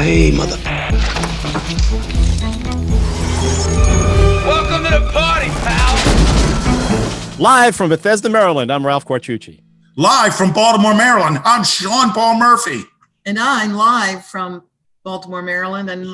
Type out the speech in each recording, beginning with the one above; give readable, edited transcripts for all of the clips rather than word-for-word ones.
Yippee-Ki-Yay, mother... Welcome to the party, pal! Live from Bethesda, Maryland, I'm Ralph Quartucci. Live from Baltimore, Maryland, I'm Sean Paul Murphy. And I'm live from Baltimore, Maryland, and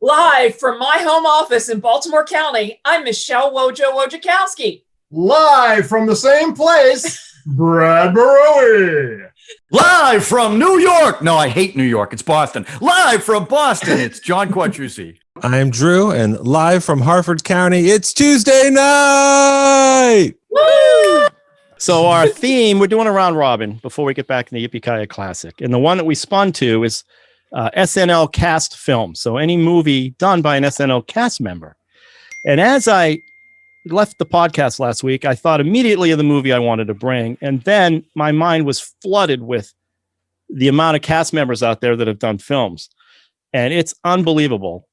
live from my home office in Baltimore County, I'm Michelle Wojciechowski. Live from the same place, Brad Barowie. Live from New York. No, I hate New York. It's Boston. Live from Boston, it's John Quattrucci. I'm Drew, and live from Harford County, it's Tuesday night. Woo! So our theme, we're doing a round robin before we get back in the Yippee-Ki-Yay Classic. And the one that we spun to is SNL cast film. So any movie done by an SNL cast member. And as I left the podcast last week, I thought immediately of the movie I wanted to bring. And then my mind was flooded with the amount of cast members out there that have done films. And it's unbelievable.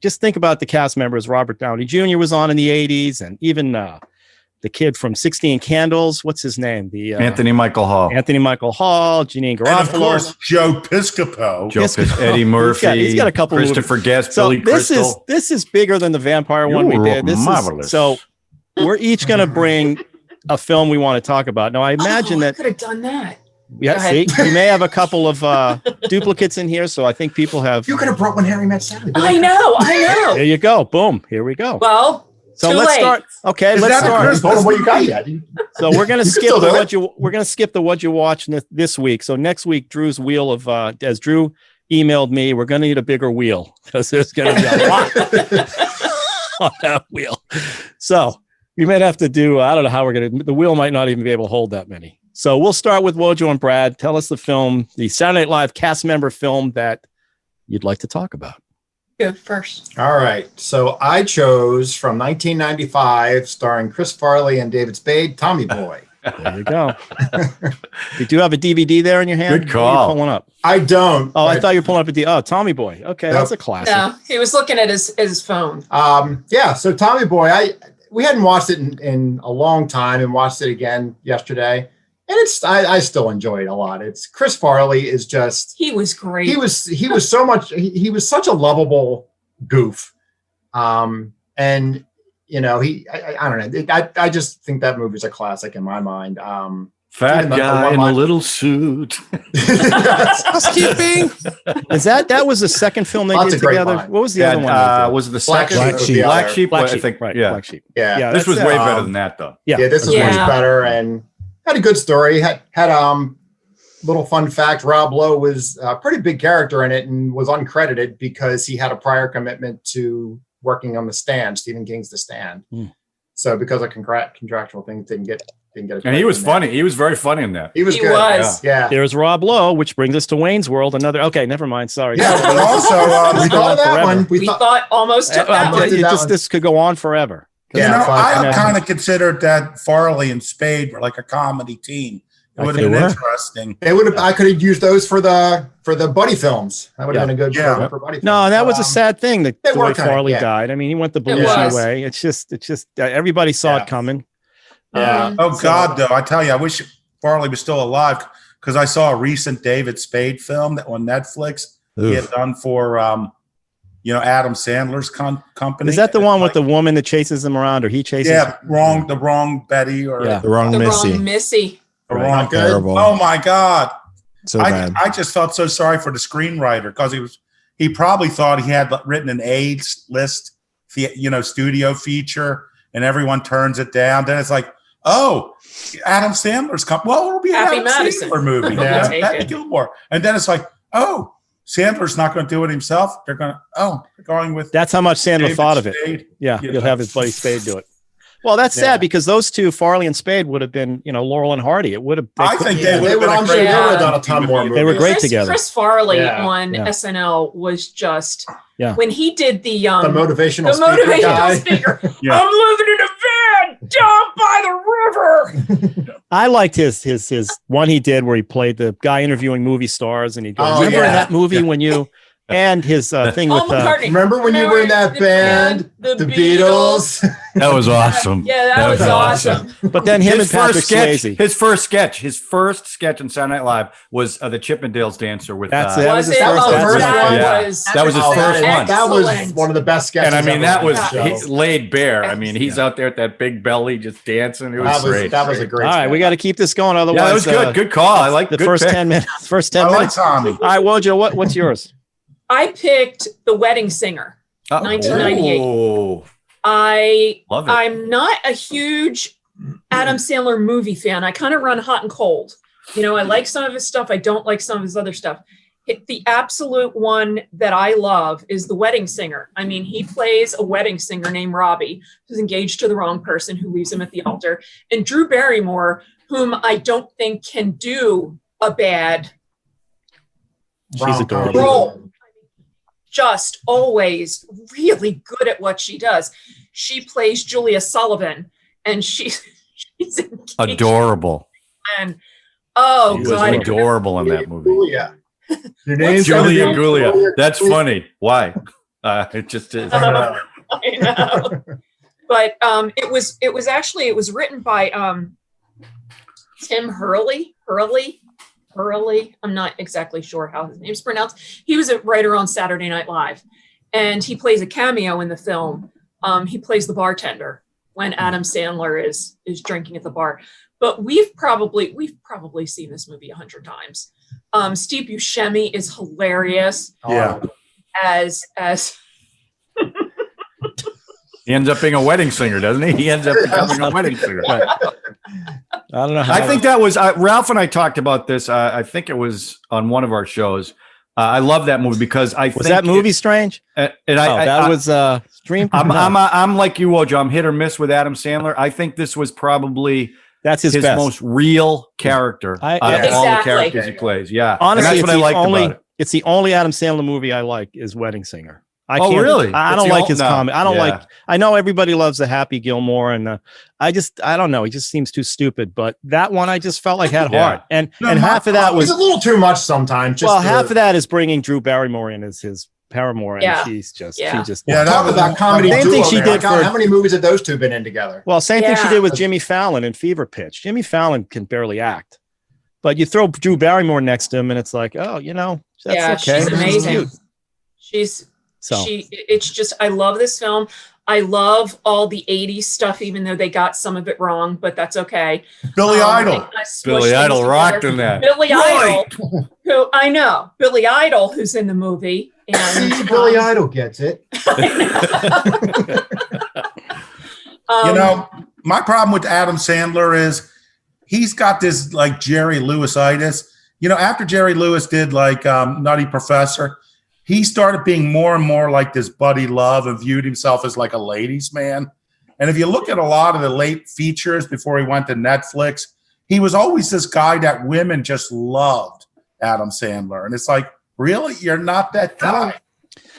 Just think about the cast members. Robert Downey Jr. was on in the 80s, and even the kid from 16 Candles, what's his name? Anthony Michael Hall. Anthony Michael Hall, Janine Garofalo. And of course, Joe Piscopo. Eddie Murphy. He's got a couple Christopher movies. Guest, So Billy this Crystal. is bigger than the vampire one we did. This marvelous. So we're each going to bring a film we want to talk about. Now, I imagine I that. could have done that. Yeah, see, we may have a couple of duplicates in here, so I think people have. You could have brought When Harry Met Sally. I know. There you go. Boom. Here we go. Well, So too let's late. start. Okay, Is let's that start. Christmas? Told him what you got yet. So we're gonna skip still the do it. we're gonna skip the what you watch this week. So next week, Drew's wheel of as Drew emailed me, we're gonna need a bigger wheel because there's gonna be a lot on that wheel. So we might have to do. I don't know how we're gonna. The wheel might not even be able to hold that many. So we'll start with Wojo and Brad. Tell us the film, the Saturday Night Live cast member film that you'd like to talk about. Go first. All right. So I chose from 1995, starring Chris Farley and David Spade, Tommy Boy. There you go. You do have a DVD there in your hand? Good call. What are you pulling up? I don't. Oh, I thought you were pulling up Tommy Boy. Okay, that's a classic. No, he was looking at his phone. Yeah. So Tommy Boy, we hadn't watched it in a long time, and watched it again yesterday. And I still enjoy it a lot. It's Chris Farley is just He was great. he was so much he was such a lovable goof. And you know, I don't know. I just think that movie's a classic in my mind. Fat guy in a little suit. Housekeeping. Is that was the second film they Lots did of great together? lines. What was the other one? they did? Was it the Black second? Sheep. Black Sheep. Black I Sheep, think. right? Yeah. Black Sheep. Yeah. This was that's way it. better than that, though. Yeah, This is much better and had a good story. Had little fun fact, Rob Lowe was a pretty big character in it and was uncredited because he had a prior commitment to working on The Stand, Stephen King's The Stand. So because of contractual things, didn't get a And he was credit in funny. He was very funny in that. He was He good. was. Yeah. There's Rob Lowe, which brings us to Wayne's World. Another. Okay, never mind. Sorry. Yeah, but also we Let's go thought on of that forever. one. We thought almost took that one. did that one. This could go on forever. Yeah, I kind of considered that Farley and Spade were like a comedy team. It would have been interesting. It would have. I could have used those for the buddy films. That would have been a good show for buddy films. No, that was a sad thing that they the way were kinda, Farley yeah. died. I mean, he went the It Belushi was. way. It's just everybody saw it coming. Yeah. Oh, God, though. I tell you, I wish Farley was still alive because I saw a recent David Spade film that on Netflix he had done for, Adam Sandler's company. Is that the one with the woman that chases him around, or he chases? Yeah, the wrong Betty or Yeah. Wrong The Missy. wrong Missy. the Right. wrong. Not good. Terrible. Oh my God! So bad. I just felt so sorry for the screenwriter because he probably thought he had written an AIDS list, studio feature, and everyone turns it down. Then it's like, oh, Adam Sandler's company. Well, it'll be an Happy Adam Madison. Sandler movie. Yeah. Take Happy it. Gilmore. And then it's like, oh, Sandler's not going to do it himself. They're going with. That's how much Sandler David thought of it. Spade. Yeah, Yeah. you'll have his buddy Spade do it. Well, that's Yeah. sad because those two, Farley and Spade, would have been, Laurel and Hardy. It would have. I think Yeah, they would have they been would. a I'm sure great they would have Yeah. done a ton more movies. They were great together. Chris Farley Yeah. on Yeah. SNL was just Yeah. when he did the The motivational speaker. Yeah. I'm living in a van down by the river. I liked his one he did where he played the guy interviewing movie stars, and he goes, Oh, "Remember in yeah. that movie when you And his thing Paul with McCartney. Remember when you were in that band, The the Beatles? That was awesome. Yeah, that was awesome. but then him and Patrick Swayze. His first sketch on Saturday Night Live was the Chippendales dancer with. That Was was his it? first. Oh, That's his that first. Yeah. was. That was his Oh, first one. That was Excellent. one of the best sketches. And I mean, ever that on was the show. laid bare. I mean, he's out there at that big belly just dancing. It was great. That was a great. All right, we got to keep this going. Otherwise, Yeah, that was good. Good call. I like the good first pick. 10 minutes. First 10 I like minutes. Tommy. All right, Wojo, what's yours? I picked The Wedding Singer. 1998. Oh, I love it. I'm not a huge Adam Sandler movie fan. I kind of run hot and cold. You know, I like some of his stuff. I don't like some of his other stuff. The absolute one that I love is The Wedding Singer. I mean, he plays a wedding singer named Robbie, who's engaged to the wrong person, who leaves him at the altar. And Drew Barrymore, whom I don't think can do a bad She's adorable. role. Just always really good at what she does. She plays Julia Sullivan, and she's engaged. Adorable. And oh He was god, adorable in that movie. Julia. Your name's Julia gonna be Gulia. That's funny. Why? It just is. I know. But it was written by Tim Hurley. I'm not exactly sure how his name's pronounced. He was a writer on Saturday Night Live, and he plays a cameo in the film. He plays the bartender when Adam Sandler is drinking at the bar. But we've probably seen this movie 100 times. Steve Buscemi is hilarious. Yeah. As He ends up being a wedding singer, doesn't he? He ends up becoming a wedding singer. I don't know how. I think that was Ralph and I talked about this. I think it was on one of our shows. I love that movie because I was think that movie strange? And That was streamed. I'm like you, Wojo. I'm hit or miss with Adam Sandler. I think this was probably That's his best. most real character out of all the Exactly. characters he plays. Yeah, Honestly, and that's what I liked about it. It's the only Adam Sandler movie I like is Wedding Singer. I Oh, can't, really? I It's don't the like ol- his no. comedy. I don't Yeah. like. I know everybody loves the Happy Gilmore, and I don't know. He just seems too stupid. But that one, I just felt like had Yeah. heart, and No, half of that It was was a little too much sometimes. half of that is bringing Drew Barrymore in as his paramour, and Yeah. she just Yeah, Talk that was about comedy. Same duo thing she there. did How for- many movies have those two been in together? Well, same thing she Yeah. did with Jimmy Fallon in Fever Pitch. Jimmy Fallon can barely act, but you throw Drew Barrymore next to him, and it's like, oh, that's Yeah, okay. she's amazing. cute. So It's just, I love this film. I love all the 80s stuff, even though they got some of it wrong, but that's okay. Billy Idol. they kinda smushed Billy things Idol rocked together. in that. Billy Idol, Billy Idol, who's in the movie. And See, Billy Idol gets it. My problem with Adam Sandler is he's got this like Jerry Lewis-itis. After Jerry Lewis did like Nutty Professor, he started being more and more like this Buddy Love and viewed himself as like a ladies' man. And if you look at a lot of the late features before he went to Netflix, he was always this guy that women just loved, Adam Sandler. And it's like, really? You're not that guy.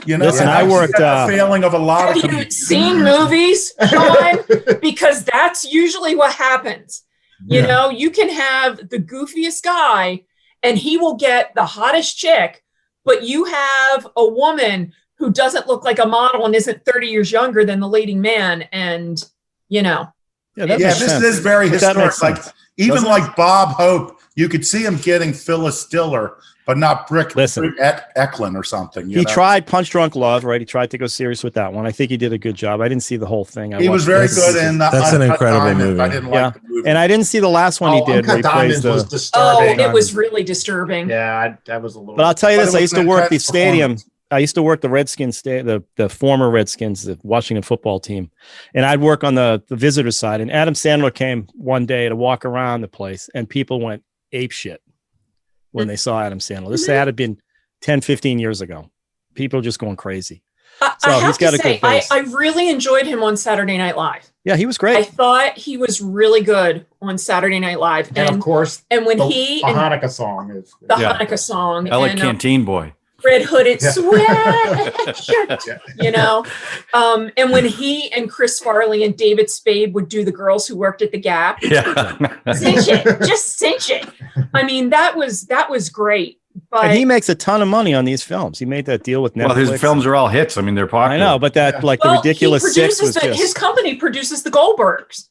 Listen, and I worked, see that failing of a lot have of you comedians. seen movies, Sean? Because that's usually what happens. You can have the goofiest guy and he will get the hottest chick, but you have a woman who doesn't look like a model and isn't 30 years younger than the leading man. And, that makes this sense. is very But that historic. makes Like sense. even Doesn't like Bob Hope, you could see him getting Phyllis Stiller, but not Brick Listen. Eklund or something. He tried Punch Drunk Love, right? He tried to go serious with that one. I think he did a good job. I didn't see the whole thing. He was very good in that. That's an incredible I movie. didn't Yeah. like the movie. And I didn't see the last one he did where he Uncut plays Diamonds was the. disturbing. it was really disturbing. Yeah, that was a little. But I'll tell you But this: it I was used to an work the intense stadium. performance. I used to work the Redskins, the former Redskins, the Washington football team, and I'd work on the visitor side. And Adam Sandler came one day to walk around the place, and people went ape shit when they saw Adam Sandler. This had to been 10, 15 years ago. People just going crazy. So I have he's got to a say, good base. I really enjoyed him on Saturday Night Live. Yeah, he was I great. thought he was really good on Saturday Night Live. and of course, and when the he Hanukkah song is. the Yeah. Hanukkah song I like and Canteen Boy. Red Hooded Yeah. Sweatshirt, and when he and Chris Farley and David Spade would do the Girls Who Worked at the Gap, Yeah. cinch it, just cinch it. I mean, that was great. But And he makes a ton of money on these films. He made that deal with Netflix. Well, his films are all hits. I mean, they're popular. I know, but that like the ridiculous he six produces was just. his company produces the Goldbergs.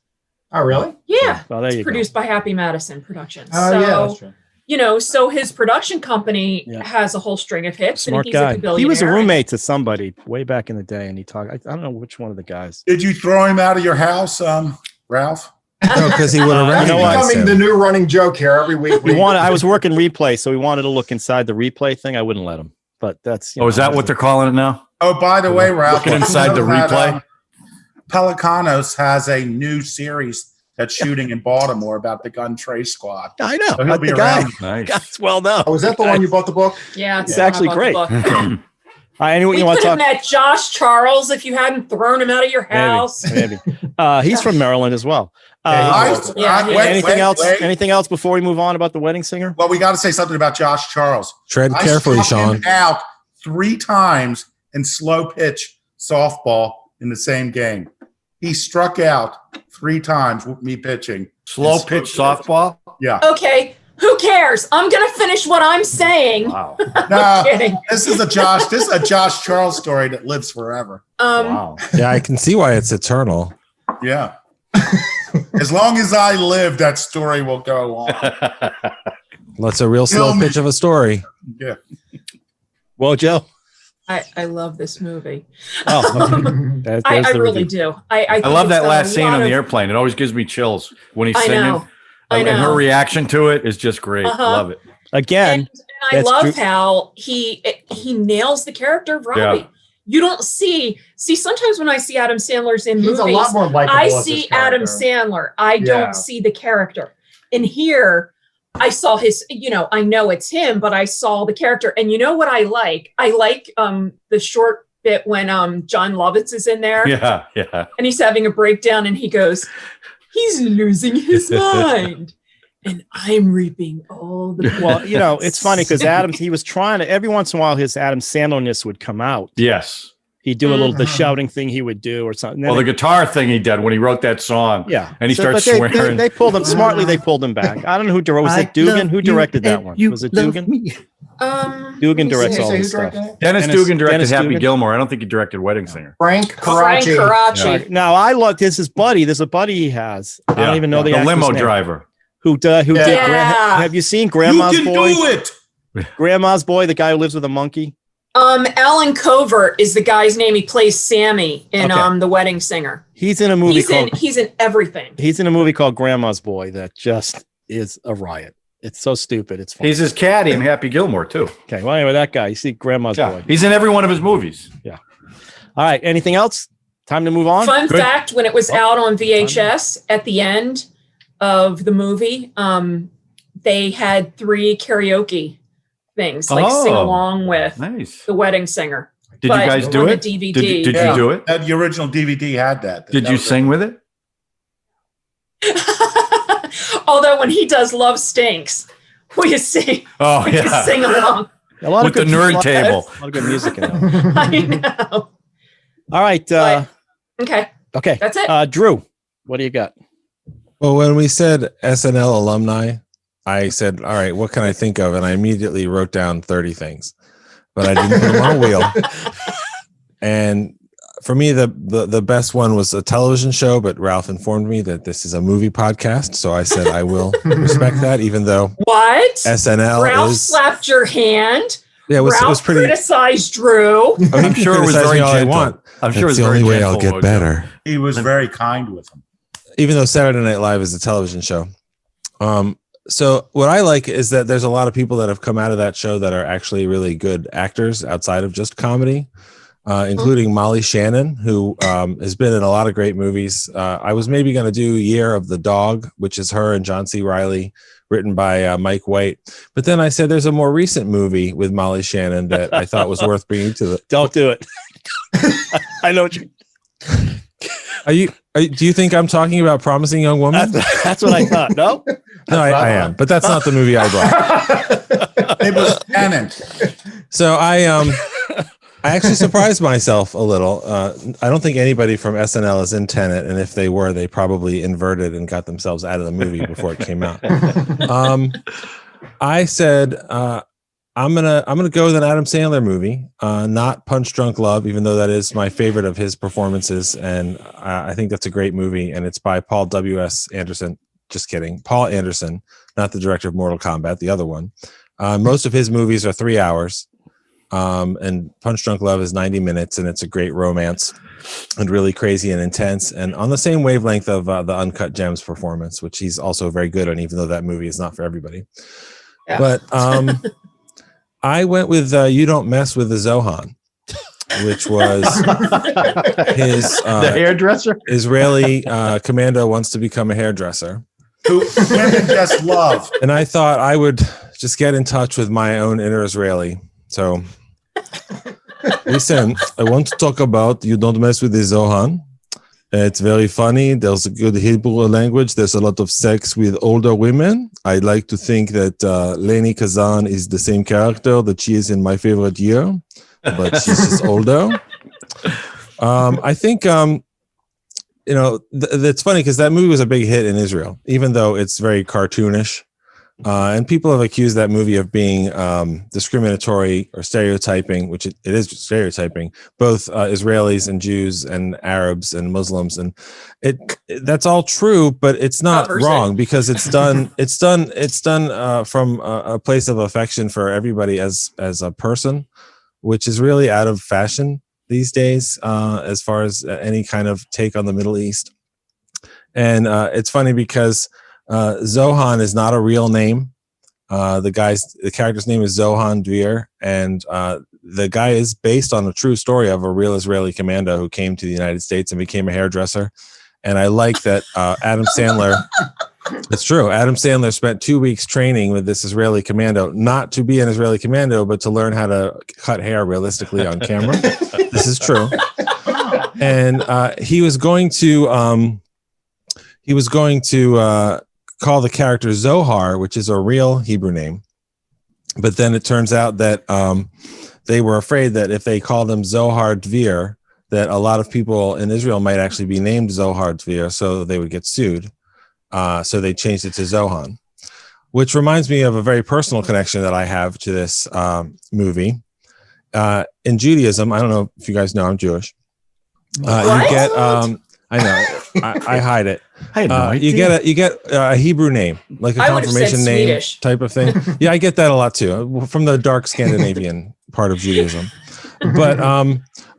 Oh, really? Yeah, Well, there it's you go. produced by Happy Madison Productions. Oh, so, yeah, that's true. you know, so his production company Yeah. has a whole string of hits. Smart and he's guy. A billionaire. He was a roommate to somebody way back in the day, and he talked. I don't know which one of the guys. Did you throw him out of your house, Ralph? No, because he would have That's You know what? recognized becoming the him. new running joke here every week. We wanted. I was working replay, so we wanted to look inside the replay thing. I wouldn't let him, but that's. Oh, is that what they're calling it now? Oh, by the way, Ralph, Looking inside the replay? Pelicanos has a new series that's shooting in Baltimore about the Gun Trace Squad. I know. So he'll But be the guy, around. Nice. guy's well known. Oh, is that the one you bought the book? Yeah, It's actually great. Anyone We you want could to have talk? met Josh Charles if you hadn't thrown him out of your house. Maybe. He's from Maryland as well. Anything else? Wait. Anything else before we move on about the wedding singer? Well, we got to say something about Josh Charles. Tread I carefully, struck Sean. him out 3 times in slow pitch softball in the same game. He struck out 3 times with me pitching. Slow pitch softball? Yeah. Okay, who cares? I'm gonna finish what I'm saying. Wow. No, Kidding. this is a Josh Charles story that lives forever. Wow. Yeah, I can see why it's eternal. Yeah. As long as I live, that story will go on. That's a real slow pitch of a story. Yeah. Well, Joe. I love this movie. Oh, okay. I really do. I I think love it's that got a last scene lot on the of- airplane. It always gives me chills when he's I singing. know. I And her know. reaction to it is just great. Uh-huh. Love it. Again, And I that's love true. how he nails the character of Robbie. Yeah. You don't see sometimes when I see Adam Sandler's in He's movies, a lot more likable. I as this see Adam character. Sandler. I Yeah. don't see the character. And here I saw his, I know it's him, but I saw the character. And you know what I like? I like the short bit when John Lovitz is in there Yeah. Yeah. and he's having a breakdown and he goes, he's losing his mind. And I'm reaping all the well, it's funny because he was trying to, every once in a while, his Adam Sandler-ness would come out. Yes. He'd do a little, the shouting thing he would do or something. Well, the guitar thing he did when he wrote that song. yeah. And he starts but swearing. They pulled him smartly. They pulled him back. I don't know who directed. Was it Dugan? Who directed that one? Was it Dugan? Dugan directs Did you all say this who stuff. directed it? Dennis Dennis- Dugan directed Dennis Happy Dugan? Gilmore. I don't think he directed Wedding Singer. Frank Frank Karachi. Karachi. Now I love this. His buddy. There's a buddy he has. I don't even know the the actor's limo name. driver. Who did? Yeah. Have you seen You Grandma's can Boy? do it. Grandma's Boy, the guy who lives with a monkey. Alan Covert is the guy's name. He plays Sammy in Okay. The Wedding Singer. He's in a movie called. He's in everything. He's in a movie called Grandma's Boy that just is a riot. It's so stupid. It's funny. He's his caddy in Happy Gilmore, too. Okay. Well, anyway, that guy. You see Grandma's Boy. He's in every one of his movies. All right. Anything else? Time to move on. Fun Good. fact: when it was out on VHS, at the end of the movie, they had 3 karaoke things, like sing Oh. along with Nice. The Wedding Singer. Did But you guys do on it? the DVD. Did Yeah. you do it? The original DVD had that. Did That you was sing with it? Although when he does "Love Stinks," we sing, Oh, we yeah. sing along. A lot With the good- nerd a lot- table. A lot of good music in there. I know. All right. Okay, Okay. that's it. Drew, what do you got? Well, when we said SNL alumni, I said, all right, what can I think of? And I immediately wrote down 30 things, but I didn't put them on a wheel. And for me, the best one was a television show, but Ralph informed me that this is a movie podcast. So I said, I will respect that, even though What? SNL Ralph is. slapped your hand. Yeah, it was Ralph pretty. criticized Drew. I'm sure it was Criticize very me all I gentle. want. I'm sure it was That's the very only way I'll gentle, get Mojo. better. He was very kind with him. Even though Saturday Night Live is a television show. So what I like is that there's a lot of people that have come out of that show that are actually really good actors outside of just comedy, including Molly Shannon, who has been in a lot of great movies. I was maybe going to do Year of the Dog, which is her and John C. Reilly, written by Mike White. But then I said there's a more recent movie with Molly Shannon that I thought was worth bringing to the. Don't do it. I know what you. Do you think I'm talking about Promising Young Woman? That's what I thought. No. No, I am, but that's not the movie I brought. It was Tenant. So I actually surprised myself a little. I don't think anybody from SNL is in Tenet, and if they were, they probably inverted and got themselves out of the movie before it came out. I said I I'm gonna go with an Adam Sandler movie, not Punch Drunk Love, even though that is my favorite of his performances, and I think that's a great movie, and it's by Paul W.S. Anderson. Just kidding, Paul Anderson, not the director of Mortal Kombat, the other one. Most of his movies are 3 hours, and Punch Drunk Love is 90 minutes, and it's a great romance and really crazy and intense, and on the same wavelength of the Uncut Gems performance, which he's also very good on, even though that movie is not for everybody. Yeah. But I went with You Don't Mess with the Zohan, which was his the hairdresser. Israeli commando wants to become a hairdresser. Who women just love. And I thought I would just get in touch with my own inner Israeli. So listen, I want to talk about You Don't Mess with the Zohan. It's very funny. There's a good Hebrew language. There's a lot of sex with older women. I like to think that Leni Kazan is the same character that she is in My Favorite Year, but she's just older. I think, that's funny because that movie was a big hit in Israel, even though it's very cartoonish. And people have accused that movie of being discriminatory or stereotyping, which it is stereotyping, both Israelis and Jews and Arabs and Muslims, and that's all true, but it's not wrong because it's done from a place of affection for everybody as a person, which is really out of fashion these days as far as any kind of take on the Middle East. And it's funny because Zohan is not a real name. The character's name is Zohan Dvir, and the guy is based on a true story of a real Israeli commando who came to the United States and became a hairdresser. And I like that Adam Sandler. It's true. Adam Sandler spent 2 weeks training with this Israeli commando, not to be an Israeli commando, but to learn how to cut hair realistically on camera. This is true. And he was going to call the character Zohar, which is a real Hebrew name. But then it turns out that they were afraid that if they called him Zohar Dvir, that a lot of people in Israel might actually be named Zohar Dvir, so they would get sued. So they changed it to Zohan, which reminds me of a very personal connection that I have to this movie. In Judaism, I don't know if you guys know I'm Jewish. You get I know. I hide it. I had no idea. You get a Hebrew name, like a confirmation name Swedish type of thing. Yeah, I get that a lot too, from the dark Scandinavian part of Judaism. But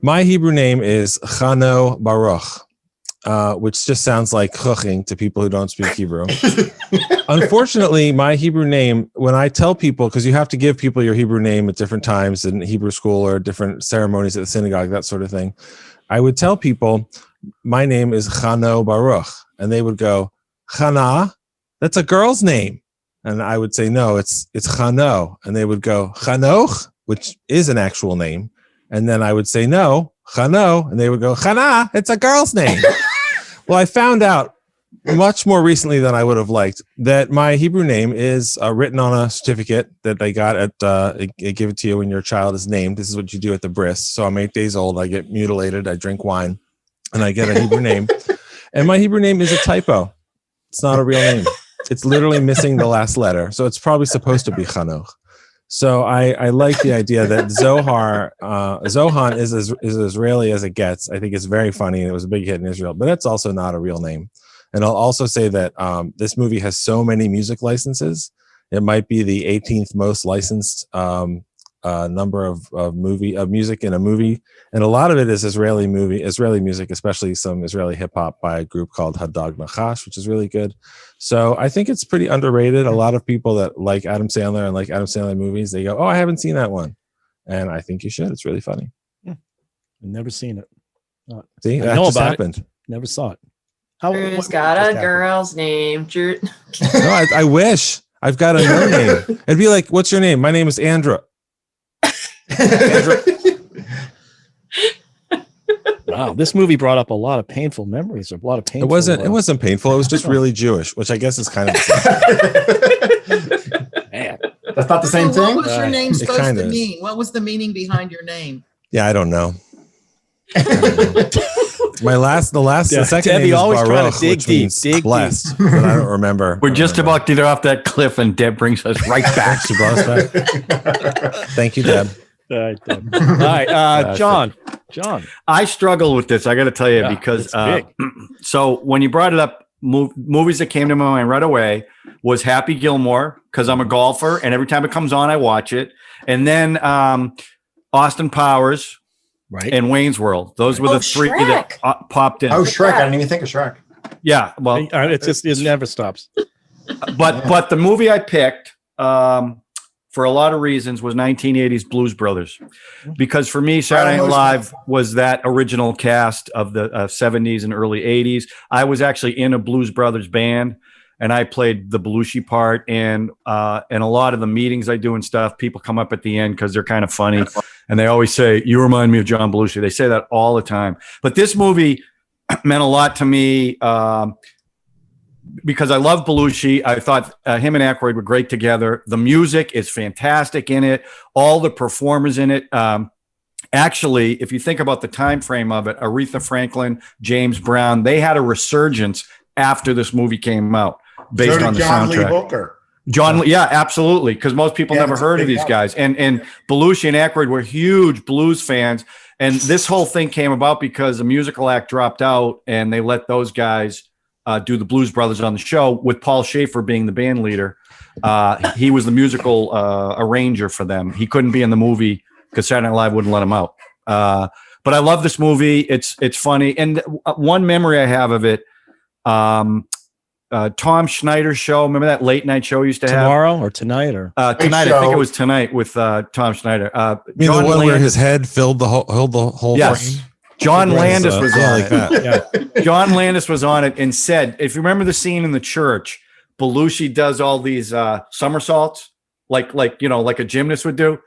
my Hebrew name is Chano Baruch, which just sounds like chuching to people who don't speak Hebrew. Unfortunately, my Hebrew name, when I tell people, because you have to give people your Hebrew name at different times in Hebrew school or different ceremonies at the synagogue, that sort of thing, I would tell people, my name is Chano Baruch. And they would go, Chana? That's a girl's name. And I would say, no, it's Chano. And they would go, Chanoch, which is an actual name. And then I would say, no, Chano. And they would go, Chana, it's a girl's name. Well, I found out much more recently than I would have liked that my Hebrew name is written on a certificate that they got at, they give it to you when your child is named. This is what you do at the bris. So I'm 8 days old. I get mutilated. I drink wine. And I get a Hebrew name. And my Hebrew name is a typo. It's not a real name. It's literally missing the last letter. So it's probably supposed to be Chanoch. So I like the idea that Zohan is as Israeli as it gets. I think it's very funny. And it was a big hit in Israel. But that's also not a real name. And I'll also say that this movie has so many music licenses. It might be the 18th most licensed number of music in a movie, and a lot of it is Israeli music, especially some Israeli hip hop by a group called Hadag Nachash, which is really good. So I think it's pretty underrated. A lot of people that like Adam Sandler and like Adam Sandler movies, they go, "Oh, I haven't seen that one," and I think you should. It's really funny. Yeah, I've never seen it. See, that just happened. It. Never saw it. Who's got a girl's name? No, I wish. I've got a no name. It'd be like, "What's your name?" My name is Andra. Wow, this movie brought up a lot of painful memories. A lot of painful. It wasn't painful. It was just really Jewish, which I guess is kind of. Man, that's not the same thing. What was your name supposed to mean? What was the meaning behind your name? Yeah, I don't know. The second Debbie name is always trying to Baruch, dig which deep, means dig blessed, but I don't remember. We're just about to get off that cliff, and Deb brings us right back. She brought us back. Thank you, Deb. All right, Deb. All right, John. I struggle with this. I got to tell you, Yeah, because it's big. so when you brought it up, movies that came to my mind right away was Happy Gilmore, because I'm a golfer, and every time it comes on, I watch it. And then Austin Powers, Right. and Wayne's World. Those were the three that popped in. Oh, Shrek. I didn't even think of Shrek. Yeah, well, It never stops. but the movie I picked for a lot of reasons was 1980s Blues Brothers, because for me Saturday Night Live was that original cast of the 70s and early 80s. I was actually in a Blues Brothers band, and I played the Belushi part, and a lot of the meetings I do and stuff, people come up at the end because they're kind of funny, and they always say, "You remind me of John Belushi." They say that all the time. But this movie meant a lot to me because I love Belushi. I thought him and Aykroyd were great together. The music is fantastic in it. All the performers in it. Actually, if you think about the time frame of it, Aretha Franklin, James Brown, they had a resurgence after this movie came out based on the John soundtrack. Lee Hooker. Yeah, absolutely. Because most people never heard of these guys. And Belushi and Aykroyd were huge blues fans. And this whole thing came about because a musical act dropped out, and they let those guys do the Blues Brothers on the show, with Paul Schaefer being the band leader. He was the musical arranger for them. He couldn't be in the movie because Saturday Night Live wouldn't let him out. But I love this movie. It's funny. And one memory I have of it, Tom Schneider show. Remember that late night show he used to have? Tomorrow or tonight or tonight? I think it was tonight with Tom Schneider. John the one where his head filled the whole yes. frame? John Landis was on like it. that. Yeah. John Landis was on it and said, if you remember the scene in the church, Belushi does all these somersaults like a gymnast would do.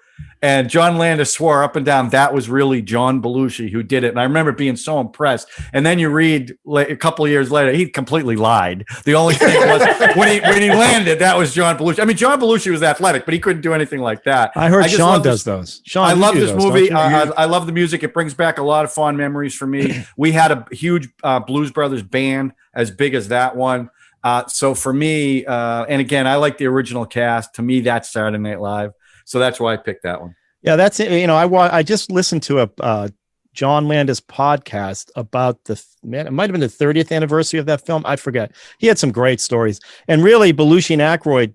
And John Landis swore up and down that was really John Belushi who did it. And I remember being so impressed. And then you read a couple of years later, he completely lied. The only thing was when he landed, that was John Belushi. I mean, John Belushi was athletic, but he couldn't do anything like that. I heard Sean does those. Sean, I love you do this those, movie. don't you? I love the music. It brings back a lot of fond memories for me. We had a huge Blues Brothers band as big as that one. So for me, and again, I like the original cast. To me, that's Saturday Night Live. So that's why I picked that one. Yeah, that's it. I just listened to a John Landis podcast about it might have been the 30th anniversary of that film. I forget. He had some great stories. And really, Belushi and Aykroyd,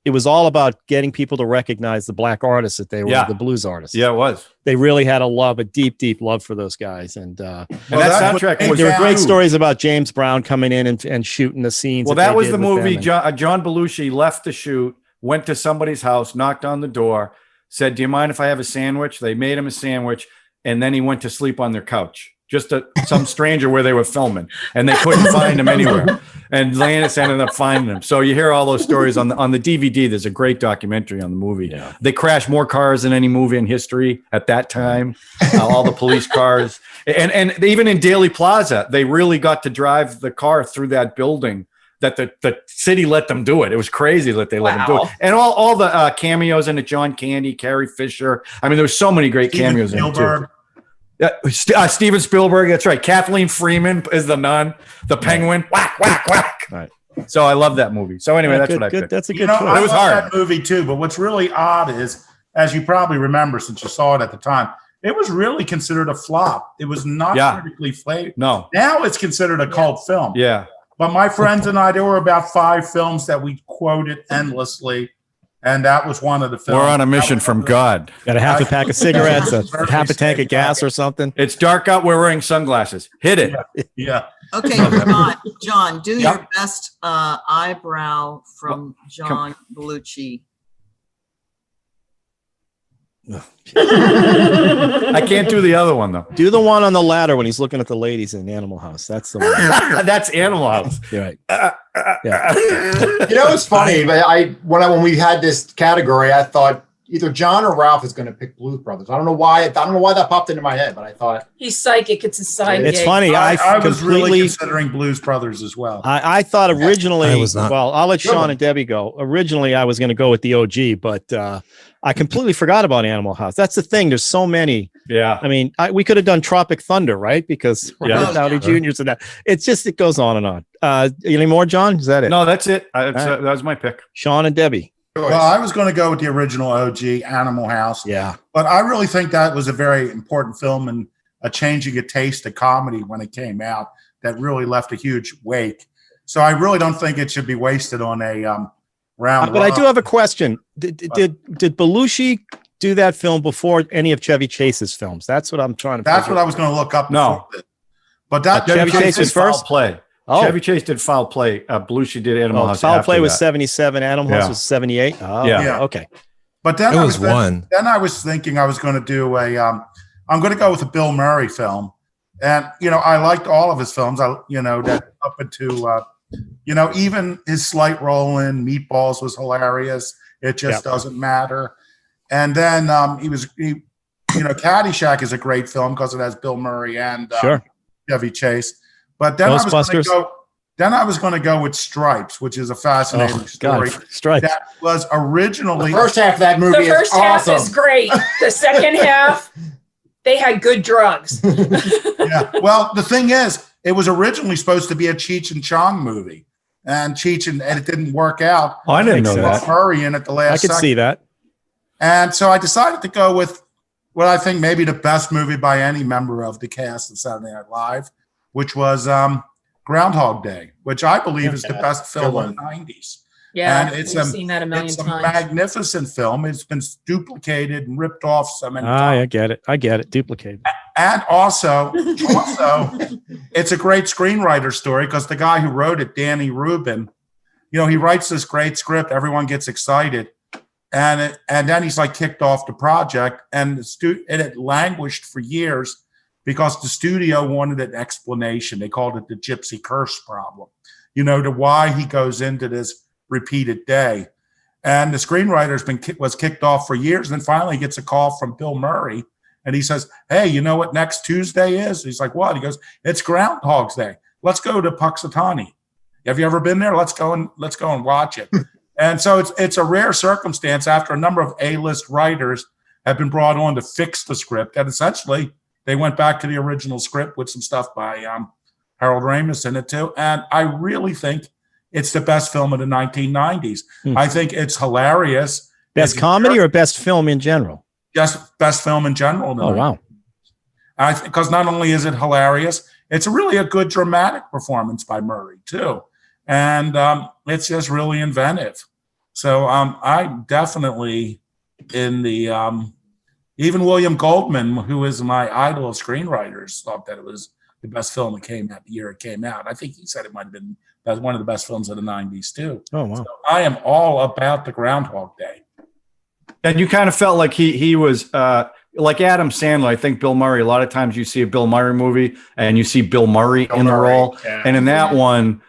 it was all about getting people to recognize the black artists that they were, the blues artists. Yeah, it was. They really had a deep, deep love for those guys. And that soundtrack was. There were great stories about James Brown coming in and shooting the scenes. Well, that was the movie. John Belushi left the shoot, went to somebody's house, knocked on the door, said, "Do you mind if I have a sandwich?" They made him a sandwich, and then he went to sleep on their couch, just some stranger where they were filming, and they couldn't find him anywhere. And Landis ended up finding him. So you hear all those stories on the DVD. There's a great documentary on the movie. Yeah. They crashed more cars than any movie in history at that time. All the police cars, and even in Dealey Plaza, they really got to drive the car through that building. That the city let them do it. It was crazy that they let them do it. And all the cameos in it, John Candy, Carrie Fisher. I mean, there were so many great cameos in it too. Yeah, Steven Spielberg. That's right. Kathleen Freeman is the nun, the penguin. Whack, whack, whack. Right. So I love that movie. So anyway, that's what I picked. That's a good choice. choice. It was hard. That movie too. But what's really odd is, as you probably remember, since you saw it at the time, it was really considered a flop. It was not critically flavored. No. Now it's considered a cult film. Yeah. But my friends and I, there were about 5 films that we quoted endlessly, and that was one of the films. We're on a mission from God. Got a half a pack of cigarettes, a half a tank of gas or something. It's dark out. We're wearing sunglasses. Hit it. Yeah. Okay, John, do your best eyebrow from John Belushi. I can't do the other one though. Do the one on the ladder when he's looking at the ladies in Animal House. That's the one. That's Animal House. You're right. It's funny, but when we had this category, I thought either John or Ralph is going to pick Blues Brothers. I don't know why. I don't know why that popped into my head, but I thought He's psychic. It's a side It's gig. funny. I was really completely. considering Blues Brothers as well. I thought originally. I was not. Well, I'll let Good Sean one. and Debbie go. Originally, I was going to go with the OG, but I completely forgot about Animal House. That's the thing. There's so many. Yeah. I mean, we could have done Tropic Thunder, right? Because Yeah. Robert Downey Jr.'s in that. It's just it goes on and on. Any more, John? Is that it? No, that's it. right. That was my pick. Sean and Debbie. Well, I was going to go with the original OG, Animal House. Yeah. But I really think that was a very important film and a changing of taste of comedy when it came out that really left a huge wake. So I really don't think it should be wasted on a round. But I do have a question. Did Belushi do that film before any of Chevy Chase's films? That's what I'm trying to. That's what I was going to look up. No. before. But that Chevy Chase was did Foul first? Play. Oh. Chevy Chase did Foul Play. Belushi did Animal House. Foul after Play was that. 77. Animal House Yeah. was 78. Oh, Yeah. Okay. But then It I was one. Then I was thinking I was going to do I'm going to go with a Bill Murray film, and I liked all of his films. That up into even his slight role in Meatballs was hilarious. It just doesn't matter. And then Caddyshack is a great film because it has Bill Murray and Sure. Chevy Chase. But then I was going to go with Stripes, which is a fascinating story. Stripes. That was originally the first half of that movie The first is half awesome. is great. The second half, they had good drugs. Yeah. Well, the thing is, it was originally supposed to be a Cheech and Chong movie, and it didn't work out. Oh, I didn't know They that. put Murray in at the last I could second. see that. And so I decided to go with what I think maybe the best movie by any member of the cast of Saturday Night Live, which was Groundhog Day, which I believe is the best film of the 90s. Yeah, And it's we've seen that a million It's a times. magnificent film. It's been duplicated and ripped off so many times. I get it. Duplicate. And also, it's a great screenwriter story because the guy who wrote it, Danny Rubin, he writes this great script. Everyone gets excited. And then he's like kicked off the project, and it languished for years because the studio wanted an explanation. They called it the Gypsy Curse problem, to why he goes into this repeated day. And the screenwriter's was kicked off for years. And then finally he gets a call from Bill Murray, and he says, "Hey, you know what next Tuesday is?" He's like, "What?" He goes, "It's Groundhog's Day. Let's go to Puxatawny. Have you ever been there? Let's go and watch it." And so it's a rare circumstance after a number of A-list writers have been brought on to fix the script. And essentially, they went back to the original script with some stuff by Harold Ramis in it too. And I really think it's the best film of the 1990s. I think it's hilarious. Best comedy or best film in general? Just best film in general. Oh, wow. Because not only is it hilarious, it's really a good dramatic performance by Murray too. And it's just really inventive. So I definitely in the even William Goldman, who is my idol of screenwriters, thought that it was the best film that came out the year it came out. I think he said it might have been one of the best films of the 90s too. Oh, wow. So I am all about the Groundhog Day. And you kind of felt like he was like Adam Sandler. I think Bill Murray, a lot of times you see a Bill Murray movie and you see Bill Murray in the role. Yeah. And in that one,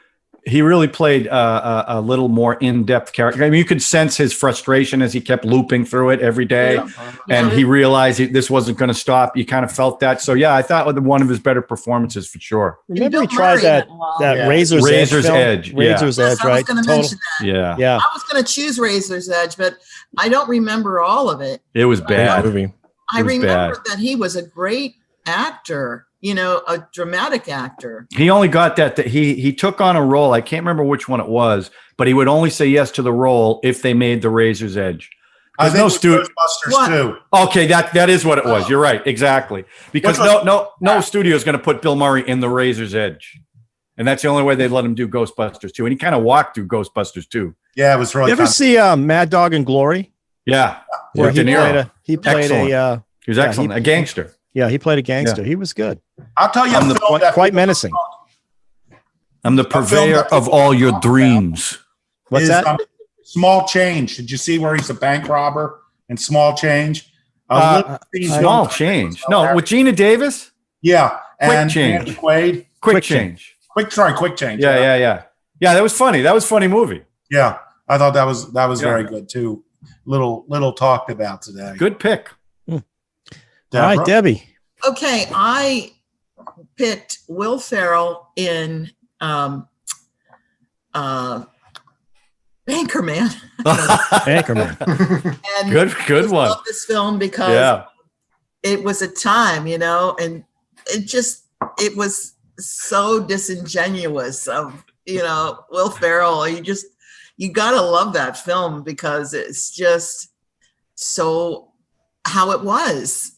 he really played a little more in-depth character. I mean, you could sense his frustration as he kept looping through it every day. And he realized this wasn't going to stop. You kind of felt that. So, yeah, I thought it was one of his better performances for sure. Remember he Bill tried Murray that Yeah. Razor's Edge. Yeah. Razor's Yes, Edge, I was right? going to mention that. Yeah. Yeah. I was going to choose Razor's Edge, but I don't remember all of it. It was bad. Movie. I was remember bad. that he was a great actor, a dramatic actor. He only got that he took on a role. I can't remember which one it was, but he would only say yes to the role if they made the Razor's Edge. I There's think no it was Ghostbusters What? too. Okay, that is what it was. You're right, exactly. Because no studio is going to put Bill Murray in the Razor's Edge, and that's the only way they let him do Ghostbusters 2. And he kind of walked through Ghostbusters 2. Yeah, it was really You ever kind of- see Mad Dog and Glory? Yeah, Where with he De Niro. played Excellent. a He was yeah, excellent. A gangster. he played a gangster. He was good. I'll tell you a film that Quite menacing. I'm the purveyor of all your dreams. What's is, that? Small Change. Did you see where he's a bank robber in Small Change? Small change. No, with Gina Davis. Yeah, and Change. Andy Quaid. Quick change. Quick Change. Yeah. Yeah, that was funny. That was a funny movie. Yeah, I thought that was very good too. little talked about today. Good pick. All right, Debbie. Okay, I picked Will Ferrell in Anchorman. Anchorman. And Good I one. love this film because it was a time, and it was so disingenuous of, Will Ferrell. You gotta love that film because it's just so how it was,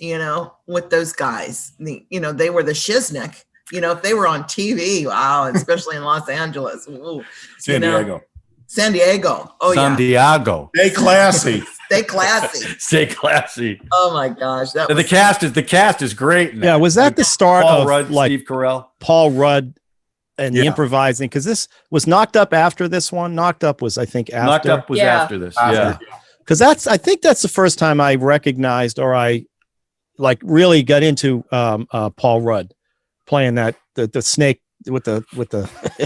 with those guys. They were the Shiznick. If they were on TV, wow, especially in Los Angeles. Ooh, San Diego. San Diego. Oh, San Diego. Stay classy. Stay classy. Stay classy. Oh my gosh. The cast is great. Yeah, was that the start Paul of Rudd, like Steve Carell? Paul Rudd and the Yeah. improvising? Because this was Knocked Up after this one. Knocked Up was, I think, after. Knocked Up was after this. Yeah. Because I think that's the first time I recognized or I really got into Paul Rudd playing that the snake with the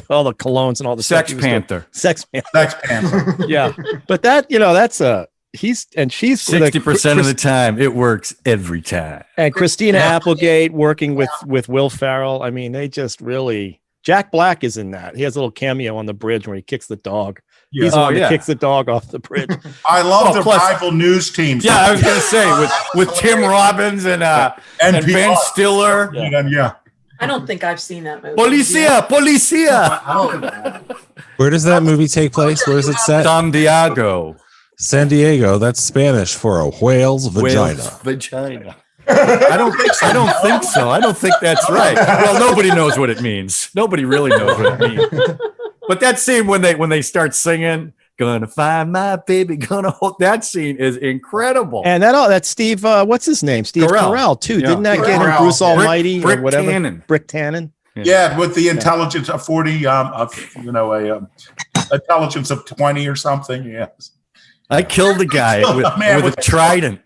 all the colognes and all the Sex stuff he was doing. Panther. Sex Panther. Sex Panther. Yeah, but that that's she's 60% of the time it works every time. and Christina Applegate working with Will Ferrell. I mean, they just really. Jack Black is in that. He has a little cameo on the bridge where he kicks the dog. Yeah. He's the one that kicks the dog off the bridge. I love the plus- rival news teams. Yeah, I was gonna say with Tim Robbins and Ben Stiller. Yeah. I don't think I've seen that movie. Policia. Where does that movie take place? Where is it set? San Diego. San Diego. That's Spanish for a whale's vagina. Whale's vagina. I don't think so. I don't think that's right. Well, nobody knows what it means. Nobody really knows what it means. But that scene when they start singing, "Gonna find my baby, gonna hold," that scene is incredible. And that's Steve. What's his name? Steve Carell too. Yeah. Didn't that get him Carell. Bruce Almighty Brick or whatever? Tannen. Brick Tannen. Yeah, with the intelligence of 40, intelligence of 20 or something. Yes. I killed a guy with a trident.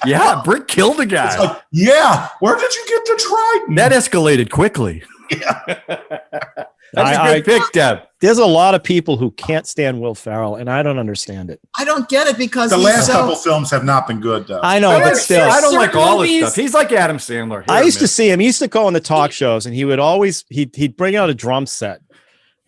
Yeah, Brick killed a guy. It's like, yeah, where did you get the trident? That escalated quickly. Yeah. That's a good pick, Deb. There's a lot of people who can't stand Will Ferrell, and I don't understand it. I don't get it because The he's last so, couple films have not been good, though. I know, but still, I don't like all his movies- stuff. He's like Adam Sandler. I used to see him. He used to go on the talk shows, and he would always he'd bring out a drum set,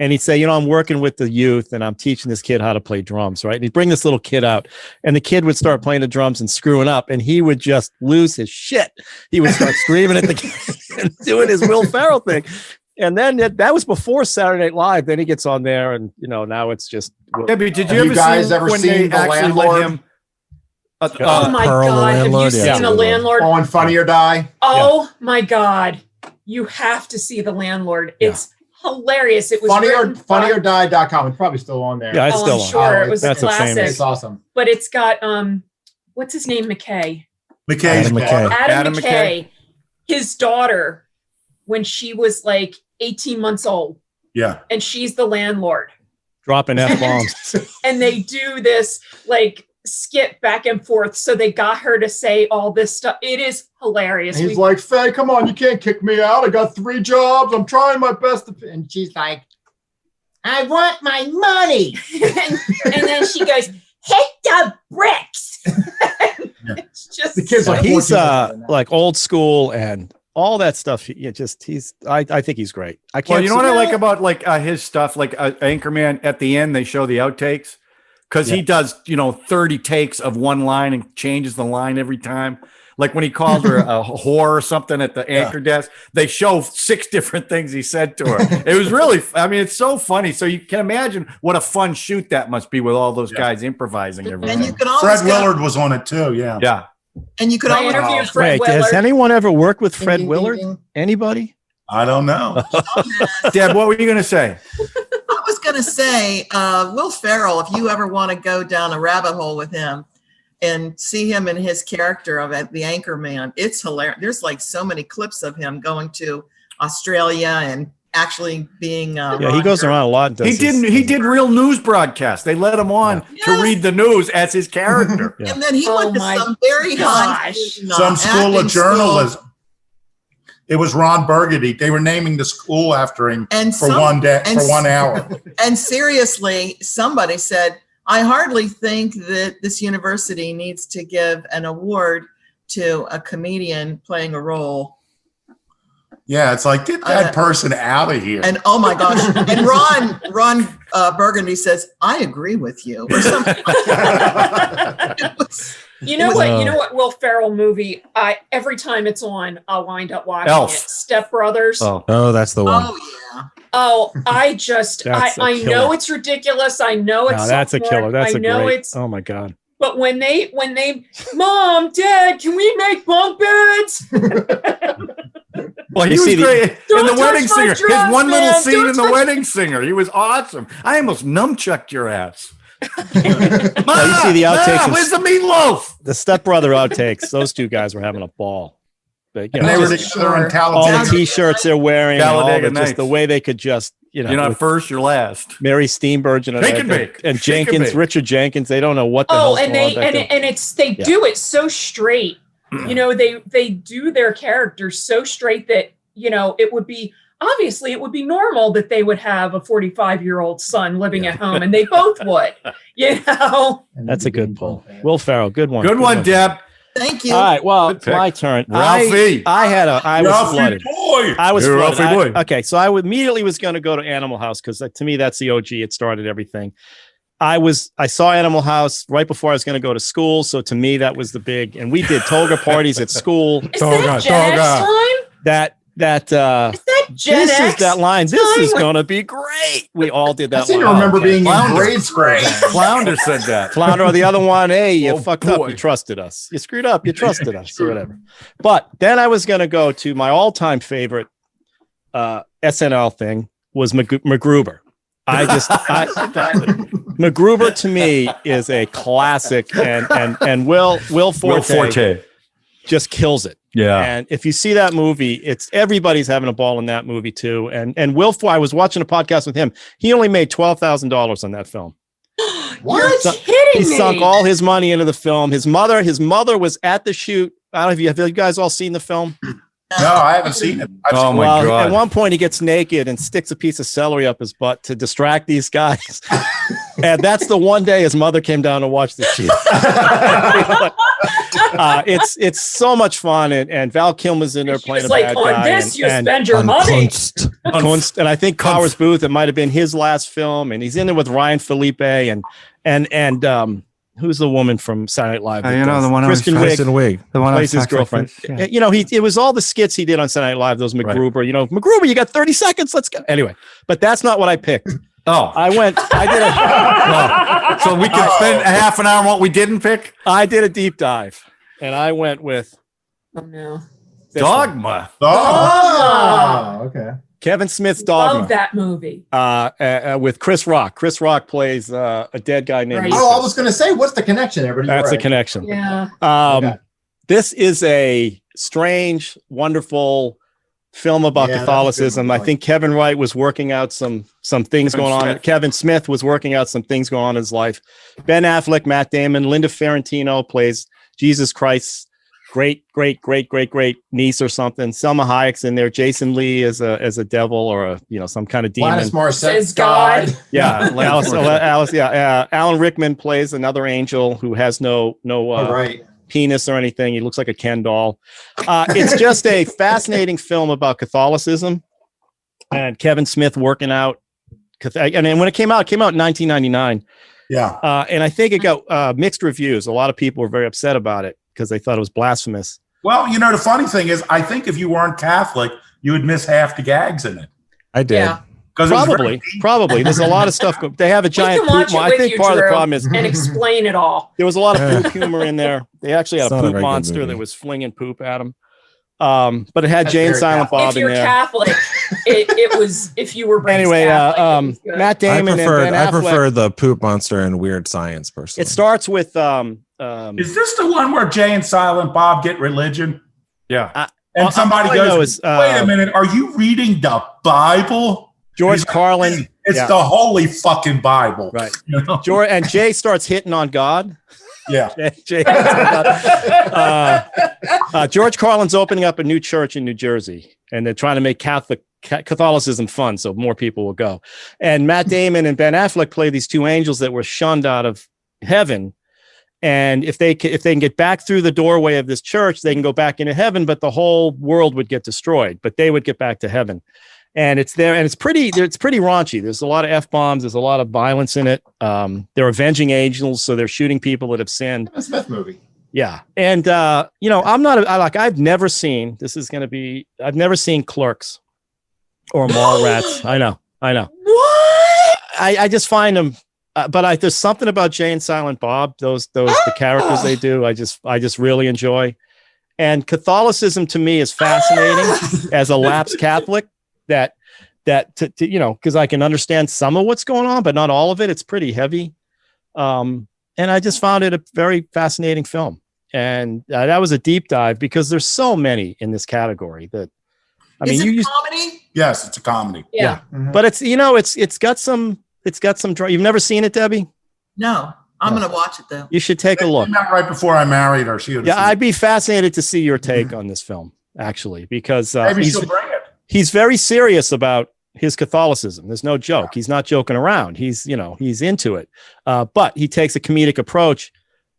and he'd say, I'm working with the youth, and I'm teaching this kid how to play drums, right? And he'd bring this little kid out, and the kid would start playing the drums and screwing up, and he would just lose his shit. He would start screaming at the kid and doing his Will Ferrell thing. And then that was before Saturday Night Live. Then he gets on there, and now it's just. Debbie, did Have you you ever guys see ever when seen they The actually Landlord? let him? Oh my Pearl the God. Have you Landlord? seen Yeah. The Landlord? On Funny or Die. Oh my God. You have to see The Landlord. It's hilarious. It was Funnyordie.com. It's probably still on there. Yeah, it's Oh, still I'm on. sure. It was a That's a famous- classic. It's awesome. But it's got what's his name? McKay. McKay's Adam McKay. McKay. Adam Adam McKay. His daughter, when she was like 18 months old, Yeah. and she's the landlord. Dropping F-bombs. And they do this like skip back and forth. So they got her to say all this stuff. It is hilarious. And he's like, Faye, come on, you can't kick me out. I got 3 jobs. I'm trying my best to. And she's like, I want my money. and then she goes, hit the bricks. It's just The kid's like, He's 14 now. like old school and all that stuff. I think he's great. I can't. Well, you know what I like about like his stuff, like Anchorman. At the end, they show the outtakes because he does 30 takes of one line and changes the line every time. Like when he called her a whore or something at the anchor desk, they show 6 different things he said to her. It was really, it's so funny. So you can imagine what a fun shoot that must be with all those guys improvising and you everything. can always Fred Willard was on it, too. Yeah. Yeah. and you could I always interviewed Fred Wait, has Willard. anyone ever worked with Fred Ding, ding, Willard? ding, ding. Anybody? I don't know. Deb, what were you going to say? I was going to say, Will Ferrell, if you ever want to go down a rabbit hole with him and see him in his character of the Anchorman, it's hilarious. There's like so many clips of him going to Australia and actually being. Yeah, he goes around a lot. And does He did real news broadcasts. They let him on to Yes. read the news as his character. Yeah. And then he Oh went to my some very high gosh. Some school of journalism. It was Ron Burgundy. They were naming the school after him And for some- one day, and for 1 hour. And seriously, somebody said, I hardly think that this university needs to give an award to a comedian playing a role. Yeah, it's like, get that person out of here. And oh my gosh. And Ron Burgundy says, I agree with you. Or something. You know what Will Ferrell movie, every time it's on, I'll wind up watching Elf. it. Step Brothers. Oh, that's the one. Oh yeah. Oh, I know it's ridiculous. I know it's that's a killer. That's I a know great. it's Oh my God. but when they Mom, Dad, can we make bunk beds? Well, he You was see great in Don't The touch Wedding my Singer. dress, His one little man. scene Don't in The touch- Wedding Singer. He was awesome. I almost numchucked your ass. Well, you see the outtakes. Where's the meatloaf? The stepbrother outtakes. Those two guys were having a ball. But, you And know, they were just together in all the Talladega. T-shirts they're wearing, and all Talladega the, just the Nights. way they could just, You're not with first, you're last. Mary Steenburgen Shake and bake. and Shake and Jenkins, bake. Richard Jenkins. They don't know what the Oh, hell's and going they on back then. they do it so straight. You know, they do their characters so straight that, you know, it would be normal that they would have a 45-year-old son living at home, and they both would, you know. That's a good pull. Will Ferrell, good one. Good one, Deb. Thank you. All right, well, Good it's pick. my turn. Ralphie. I was Ralphie flooded. boy. I was You're flooded. Ralphie boy. Okay, so I immediately was going to go to Animal House because to me that's the OG. It started everything. I saw Animal House right before I was going to go to school, so to me that was the big. And we did toga parties at school. Is that Gen X time? That Is that Gen this X? is that line. This is time? going to be great. We all did I that. seem to line. remember being in Flounder. grade school. Flounder said that. Flounder or the other one, hey, you Oh, fucked boy. up. You trusted us. You screwed up. You trusted us or whatever. But then I was going to go to my all-time favorite SNL thing was MacGruber. MacGruber to me is a classic, and Will Forte just kills it. Yeah. And if you see that movie, it's everybody's having a ball in that movie too. And Will Forte, I was watching a podcast with him. He only made $12,000 on that film. You're He kidding me. sunk all his money into the film. His mother was at the shoot. I don't know if you guys all seen the film. No, I haven't seen it. Oh my Well, God. at one point he gets naked and sticks a piece of celery up his butt to distract these guys. And that's the one day his mother came down to watch the shoot. It's so much fun, and Val Kilmer's in there She playing was a like, bad on guy. this, you spend your money. Kunst, and I think Powers Booth, it might have been his last film, and he's in there with Ryan Felipe and who's the woman from Saturday Night Live? You know, the one I was Kristen trying- Wiig Kristen Wiig. The one plays his girlfriend. You know, it was all the skits he did on Saturday Night Live. Those MacGruber, you know, MacGruber, you got 30 seconds. Let's go. Anyway, but that's not what I picked. Oh. I did So we can spend a half an hour on what we didn't pick? I did a deep dive, and I went with Oh no. this one. Dogma. Oh, okay. Kevin Smith's Love Dogma, that movie. with Chris Rock. Chris Rock plays a dead guy named. Right. Oh, I was going to say, what's the connection there? But you're That's the right. connection. Yeah. Okay. This is a strange, wonderful film about Yeah, that's a good Catholicism. I point. think Kevin Wright was working out some things Kevin going on. Smith. Kevin Smith was working out some things going on in his life. Ben Affleck, Matt Damon, Linda Ferrantino plays Jesus Christ's great niece or something. Selma Hayek's in there. Jason Lee as a devil or some kind of demon. Linus Morissette, Says God. Yeah, Lance Alice. Yeah, Alan Rickman plays another angel who has no Oh, right. penis or anything. He looks like a Ken doll. It's just a fascinating film about Catholicism and Kevin Smith working out. And then when it came out in 1999. Yeah. And I think it got mixed reviews. A lot of people were very upset about it because they thought it was blasphemous. Well, you know, the funny thing is, I think if you weren't Catholic, you would miss half the gags in it. I did. Yeah. Because Probably. There's a lot of stuff. They have a We giant can watch poop. it I with think you, part of the Drew, problem is and explain it all. there was a lot of poop humor in there. They actually had It's a not a poop very good monster movie. that was flinging poop at him. But it had That's Jay and very Silent Catholic. Bob If in you're there. Catholic, it was if you were raised Anyway, Catholic, it was good. Matt Damon and Ben I Affleck. prefer the poop monster and Weird Science personally. It starts with is this the one where Jay and Silent Bob get religion? Yeah. And somebody all I know goes, is, wait a minute, are you reading the Bible? George He's like, Carlin. It's Yeah. the holy fucking Bible. Right. You know? George and Jay starts hitting on God. Yeah. Jay hits on God. George Carlin's opening up a new church in New Jersey, and they're trying to make Catholic Catholicism fun, so more people will go. And Matt Damon and Ben Affleck play these two angels that were shunned out of heaven. And if they can get back through the doorway of this church, they can go back into heaven, but the whole world would get destroyed, but they would get back to heaven. And it's there, and it's pretty raunchy. There's a lot of F-bombs. There's a lot of violence in it. They're avenging angels, so they're shooting people that have sinned. A Smith movie. Yeah. And, I've never seen Clerks or Mallrats. I know. What? I just find them, but there's something about Jay and Silent Bob, the characters they do. I just really enjoy. And Catholicism to me is fascinating as a lapsed Catholic because I can understand some of what's going on, but not all of it. It's pretty heavy. And I just found it a very fascinating film. And that was a deep dive because there's so many in this category that, Is it comedy? Yes, it's a comedy. Yeah. Mhm. But it's got some you've never seen it, Debbie? No, I'm going to watch it though. You should take a look. Not right before I married her. She would have I'd be fascinated to see your take on this film, actually, because maybe she'll bring it. he's very serious about his Catholicism. There's no joke. He's not joking around. He's into it. But he takes a comedic approach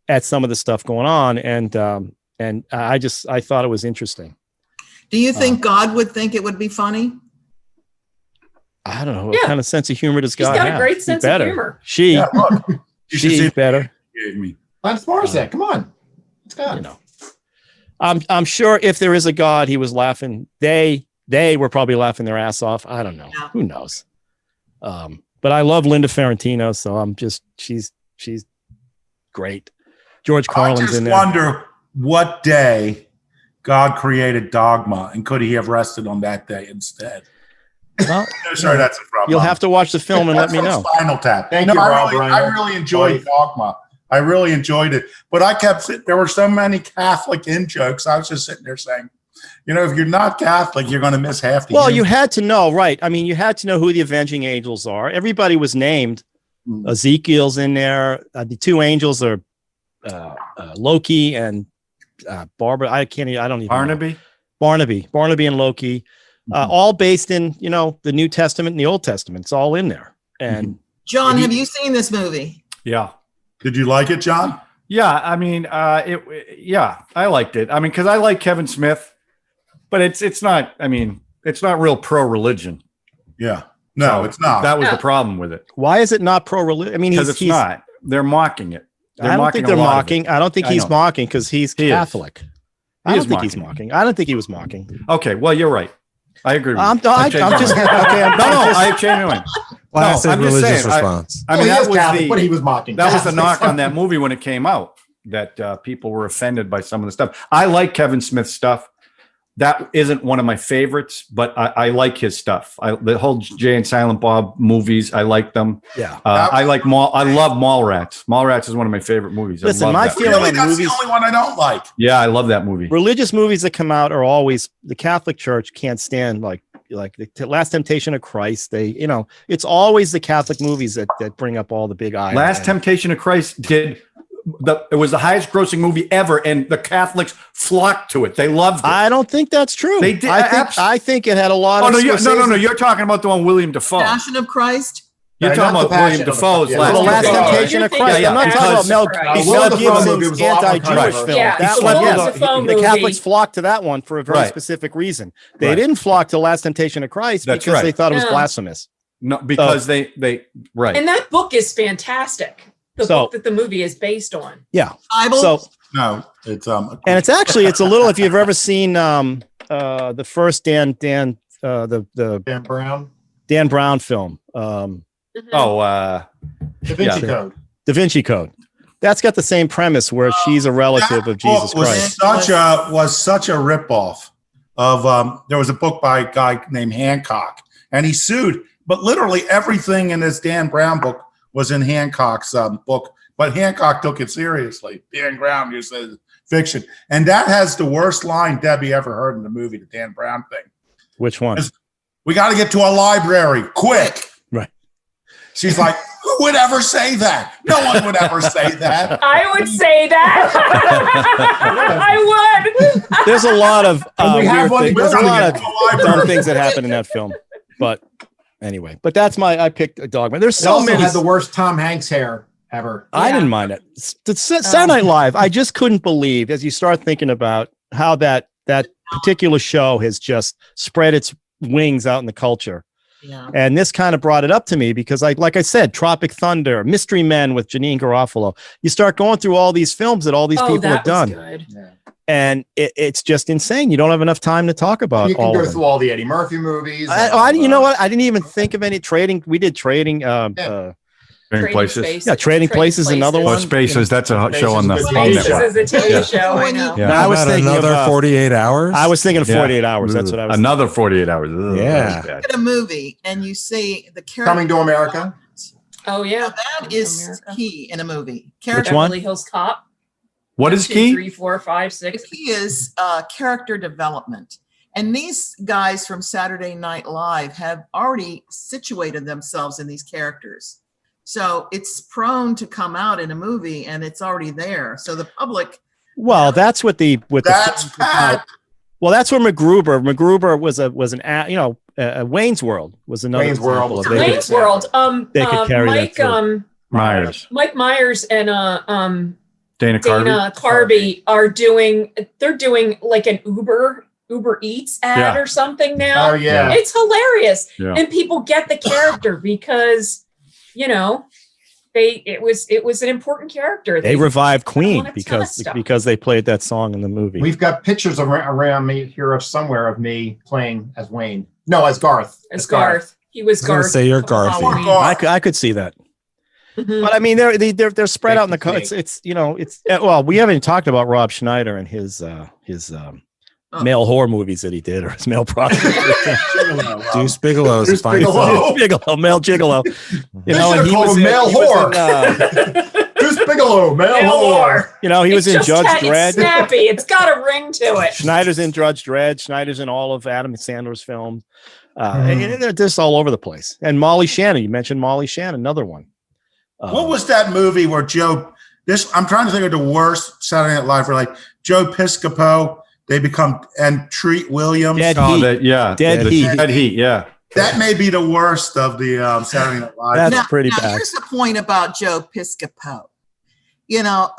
at some of the stuff going on. And I thought it was interesting. Do you think God would think it would be funny? I don't know. What kind of sense of humor does He's God got a have? great sense of humor. She Look, you should see she's better. it gave me. Lance Morissette, come on. It's God. I'm sure if there is a God, he was laughing. They were probably laughing their ass off. I don't know. Yeah. Who knows? But I love Linda Ferrantino, so she's great. George I Carlin's just in there. wonder what day God created Dogma, and could he have rested on that day instead? Well, Sorry, that's a problem. you'll have to watch the film and let me know. Spinal Tap. Thank you, Rob I Reiner. really enjoyed Buddy. Dogma. I really enjoyed it, but there were so many Catholic in jokes. I was just sitting there saying, if you're not Catholic, you're going to miss half the. Well, humor. you had to know, right? I mean, you had to know who the avenging angels are. Everybody was named. Ezekiel's in there. The two angels are Loki and Barbara. I don't even know. Barnaby and Loki, all based in the New Testament and the Old Testament. It's all in there. And John, have you seen this movie? Yeah. Did you like it, John? Yeah. I mean, I liked it. I mean, because I like Kevin Smith, but it's not real pro-religion. Yeah. No, So it's not. That was the problem with it. why is it not pro-religion? I mean, Because it's not. They're mocking it. I don't think they're a lot of it. mocking. I don't think I he's know. mocking because he's He is. Catholic. I He don't is think he's mocking. mocking. I don't think he was mocking. Okay, well, you're right. I agree with I'm you. I just okay. I changed my mind. Classic I'm just religious saying, response. I mean, he that is was Catholic, but he was mocking. that was the Catholics. knock on that movie when it came out, that people were offended by some of the stuff. I like Kevin Smith's stuff. That isn't one of my favorites, but I like his stuff. The whole Jay and Silent Bob movies, I like them. Yeah. I love Mallrats. Mallrats is one of my favorite movies. I Listen, love my that. feeling Really, on that's movies. the only one I don't like. Yeah, I love that movie. Religious movies that come out are always the Catholic Church can't stand like the Last Temptation of Christ. It's always the Catholic movies that bring up all the big eyes. Last Temptation of Christ it was the highest grossing movie ever, and the Catholics flocked to it. They loved it. I don't think that's true. They did. I think it had a lot Oh of. no, no, Scorsese- you're talking about the one William Dafoe. Passion of Christ? You're Right, talking not about the Passion William of the Dafoe's Christ. Last The Last Temptation. Temptation of Christ. Yeah, I'm not yeah, talking about because- Mel Willem Dafoe Gibson's movie was a lot more anti-Jewish controversial. film. Yeah, That the one, Willem the Dafoe the movie. Catholics flocked to that one for a very Right. specific reason. They Right. didn't flock to Last Temptation of Christ That's because right. they thought it was No. blasphemous. No, because they right. And that book is fantastic. The So- book that the movie is based on. Yeah. Bible? So No, it's and it's a little. If you've ever seen the first Dan Dan Brown. Dan Brown film, Mhm. Da Vinci Yeah. Code. Da Vinci Code. That's got the same premise where she's a relative of Jesus was Christ. such a ripoff of there was a book by a guy named Hancock, and he sued, but literally everything in this Dan Brown book was in Hancock's book, but Hancock took it seriously. Dan Brown used as fiction, and that has the worst line Debbie ever heard in the movie, the Dan Brown thing. Which one? We got to get to a library quick. Right. She's like, Who would ever say that? No one would ever say that. I would say that. I would. There's a lot of we have weird one things. There's a building lot in of the dumb library. things that happen in that film. But anyway, but that's I picked a Dogman. There's It so also many. had the worst Tom Hanks hair ever. I Yeah. didn't mind it. Saturday Night Live, I just couldn't believe as you start thinking about how that particular show has just spread its wings out in the culture. Yeah. And this kind of brought it up to me because like I said, Tropic Thunder, Mystery Men with Janine Garofalo. You start going through all these films that all these Oh, people that have done. was good. And it's just insane. You don't have enough time to talk about You can all go of them. through all the Eddie Murphy movies. You know what? I didn't even think of any trading. We did trading. Trading Places. Spaces. Yeah, Trading Places, another Oh, one. Spaces. That's a show on the Spaces home is This network. is a TV Yeah. show. I know. Yeah. I How was about thinking another of, 48 hours. I was thinking of Yeah. 48 hours. That's what I was. Another 48 hours. Ugh, Yeah. that was bad. Look at a movie and you see the character. Coming to America. Oh yeah. That is America. key in a movie. Which Character. one? Beverly Hills Cop. What is 2, key? 3, 4, 5, The 6. key is character development. And these guys from Saturday Night Live have already situated themselves in these characters. So it's prone to come out in a movie and it's already there. So the public. Well, that's what That's Pat. Well, that's where MacGruber. MacGruber was Wayne's World was another. Wayne's World example was of great. they- Wayne's World. They could carry that Mike through. Myers. Mike Myers and Dana Carvey. Dana Carvey are doing like an Uber Eats ad Yeah. or something now. Oh yeah. It's hilarious. Yeah. And people get the character because it was an important character. They revived on Queen a ton of because stuff. they played that song in the movie. We've got pictures around me here of somewhere of me playing as Wayne. No, as Garth. As Garth. He was I was gonna Garth. say you're for Garthy. Halloween. Garth. I could see that. Mhm. But I mean, they're spread out in the. Thank It's well, we haven't even talked about Rob Schneider and his male horror movies that he did or his male prostitute. Deuce Bigelow is a Deuce fine Bigelow. film. Bigelow, male gigolo. They should've called him male whore. Deuce Bigelow, male Male whore. he was It's in just Judge it's Dredd. snappy. It's got a ring to it. Schneider's in Judge Dredd. Schneider's in all of Adam Sandler's films. And they're just all over the place. And Molly Shannon, you mentioned Molly Shannon, another one. What was that movie where I'm trying to think of the worst Saturday Night Live where like Joe Piscopo, they become and Treat Williams. Dead Oh, Heat. that, yeah. Dead The Heat. Dead Heat, yeah. That may be the worst of the Saturday Night Live. That's pretty bad. Here's the point about Joe Piscopo.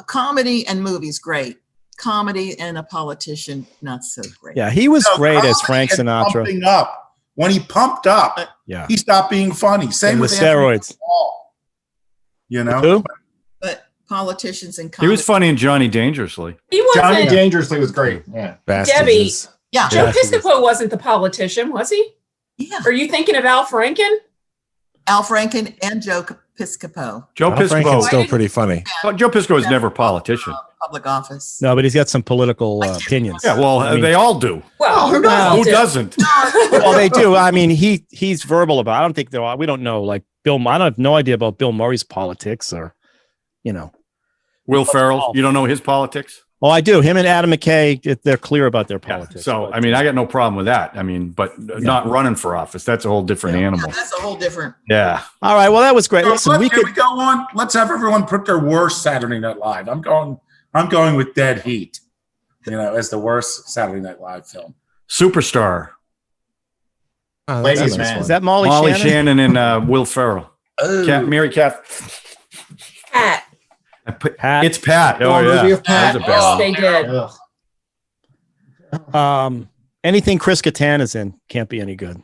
Comedy and movies, great. Comedy and a politician, not so great. Yeah, he was great as Frank comedy and Sinatra. pumping up. When he pumped up, Yeah. he stopped being funny. Same And with the steroids. Anthony Paul, Who? But politicians and He comedy. was funny in Johnny Dangerously. He Johnny wasn't. Dangerously was great. Yeah. Bastards. Yeah. Joe Yeah. Piscopo wasn't the politician, was he? Yeah. Are you thinking of Al Franken? Al Franken and Joe Piscopo, Joe Al Franken's Piscopo. still pretty funny. Oh, Joe Piscopo was never a politician. public office. No, but he's got some political opinions. Yeah, well, I mean- they all do. Well, who Who doesn't? doesn't? Well, they do. I mean, he's verbal about. I don't think we don't know. Like Bill, I have no idea about Bill Murray's politics, or Will Ferrell, you don't know his politics? Oh, I do. Him and Adam McKay, they're clear about their Yeah. politics. So, but- I mean, I got no problem with that. I mean, but not running for office. That's a whole different animal. That's a whole different. Yeah. all right. Well, that was great. So Listen, can we go on? Let's have everyone put their worst Saturday Night Live. I'm going with Dead Heat, as the worst Saturday Night Live film. Superstar. Oh, Ladies, that's a nice man. one. Is that Molly, Molly Shannon? Shannon and Will Ferrell. Mary Kath. Pat. Pat. It's Pat. Oh, Oh, movie yeah. of Pat. That was a Yes, bad they did. Ugh. Anything Chris Kattan is in can't be any good.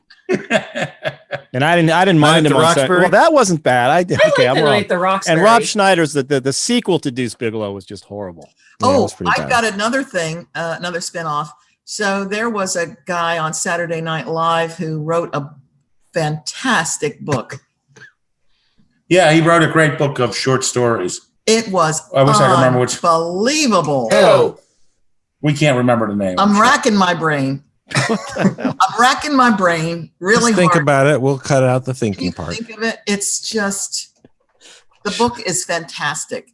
And I didn't mind at him the on set. Roxbury? Well, that wasn't bad. I like I'm the wrong. night at the Roxbury. And Rob Schneider's the sequel to Deuce Bigelow was just horrible. Yeah, it Oh, was pretty I've bad. got another thing, another spinoff. So there was a guy on Saturday Night Live who wrote a fantastic book. Yeah, he wrote a great book of short stories. It was I wish I could remember which- unbelievable. Oh, we can't remember the name. I'm racking my brain. I'm racking my brain really Just think hard. about it. We'll cut out the thinking You part. think of it. It's just the book is fantastic.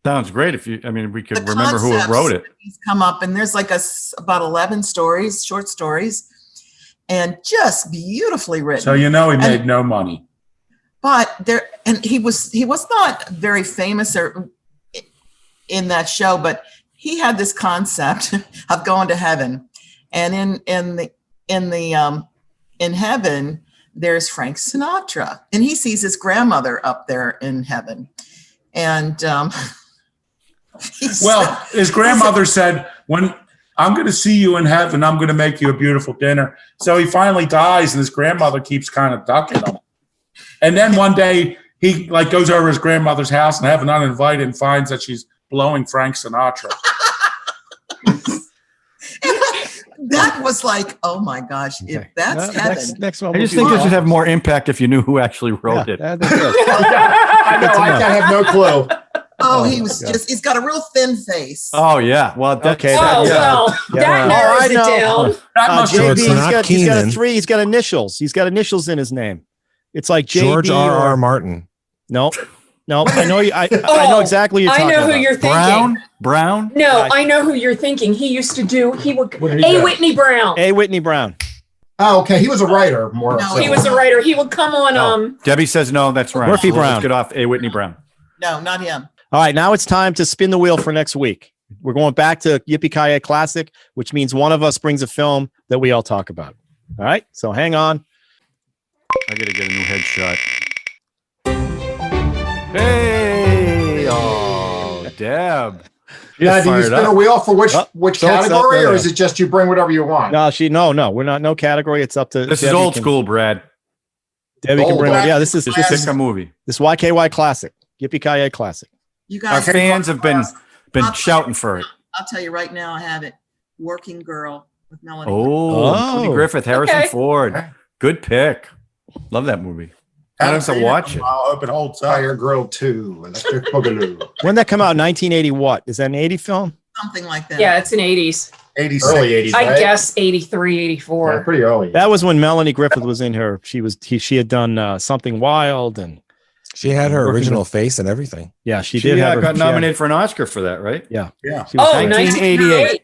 Sounds great. We could The remember who concepts wrote it. that he's come up, and there's like about 11 stories, short stories, and just beautifully written. So he made no money. but there, and he was not very famous or in that show, but he had this concept of going to heaven, and in heaven there's Frank Sinatra, and he sees his grandmother up there in heaven, and his grandmother said, "When I'm going to see you in heaven, I'm going to make you a beautiful dinner." So he finally dies, and his grandmother keeps kind of ducking him. And then one day he goes over to his grandmother's house in heaven uninvited and finds that she's blowing Frank Sinatra. That was like, oh my gosh, if that's heaven. Next one. I just think this would have more impact if you knew who actually wrote it. I know. I have no clue. Oh, he's got a real thin face. Oh yeah. Well, Okay. That narrows it down. JB, he's got three. He's got initials in his name. It's like JB George R.R. Martin. No. I know you. I know exactly who you're talking about. I know who you're thinking. Brown. No, I know who you're thinking. He used to do. Whitney Brown. A. Whitney Brown. Oh, okay. He was a writer more. No, He was a writer. He would come on. Debbie says no. That's right. Murphy Brown. Let's get off A. Whitney Brown. No, not him. All right, now it's time to spin the wheel for next week. We're going back to Yippee-Ki-Yay Classic, which means one of us brings a film that we all talk about. All right, so hang on. I gotta get a new headshot. Hey, Deb. Yeah, do you spin a wheel for which so it's category, up there. or is it just you bring whatever you want? No, we're not. No category. It's up to. This is Debbie old can- school, Brad. Debbie can bring. Yeah, this is Just pick a movie. this YKY Classic, Yippee-Ki-Yay Classic. You Our guys, fans have been shouting for it. I'll tell you right now, I have it. Working Girl with Melanie. Oh, Woody Griffith, Harrison Okay. Ford. Good pick. Love that movie. I don't have to watch it. I hope it holds up. Fire Girl 2, Electric Boogaloo. When did that come out? 1980. What is that? An 80 film? Something like that. Yeah, it's an 80s. 86. Early 80s, I right? guess 83, 84. Yeah, pretty early. That was when Melanie Griffith was in her. She had done Something Wild, and She had her original face and everything. yeah, she She did have her, got nominated for an Oscar for that, right? Yeah. Yeah. She was Oh, 1988.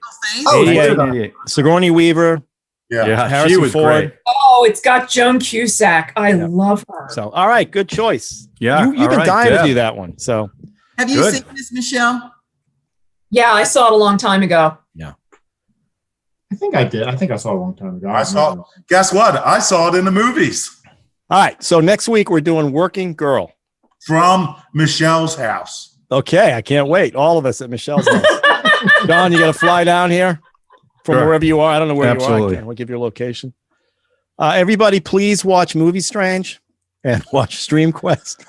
Oh, Yeah, yeah. 1988. Sigourney Weaver. Yeah. Yeah, Harrison she was Ford. great. Oh, it's got Joan Cusack. I love her. So, all right, good choice. Yeah, you've all been right, dying Deb. to do that one. So, Have you Good. seen this, Michelle? Yeah, I saw it a long time ago. I think I did. I think I saw it a long time ago. I saw. Guess what? I saw it in the movies all right. So next week we're doing Working Girl. from Michelle's house. Okay, I can't wait. All of us at Michelle's house. Don, you got to fly down here from Sure. wherever you are. I don't know where you Absolutely. are. We'll give your location. Everybody, please watch Movie Strange and watch Stream Quest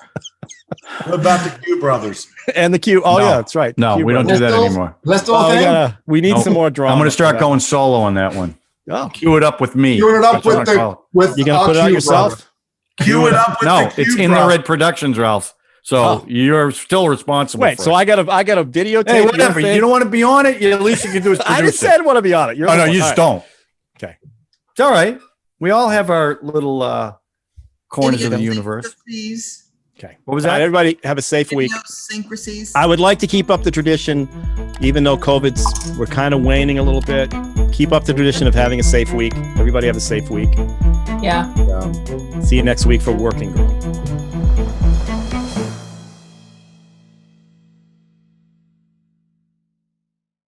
What about the Q brothers? and the Q. Oh No. yeah, that's right. No, Q we don't Brothers. do that anymore. Let's do a Oh, thing. we need Nope. some more drama. I'm going to start for that. going solo on that one. Oh, Cue it up with me. You it up That's what with I call it. with you gonna put it out yourself? Cue it up with No, the Q it's in the brothers. Red Productions, Ralph. So Oh. you're still responsible. Wait, for so it. I got a videotape. Hey, your whatever. thing? You don't want to be on it. At least you can do is I produce just said want to be on it. You're Oh the no, one. you All just right. don't. Okay. It's all right. We all have our little corners of the Idiosyncrasies. universe. Okay. What was All right, that? everybody, have a safe week. Idiosyncrasies. I would like to keep up the tradition, even though we're kind of waning a little bit. Keep up the tradition of having a safe week. Everybody have a safe week. Yeah. See you next week for Working Girl.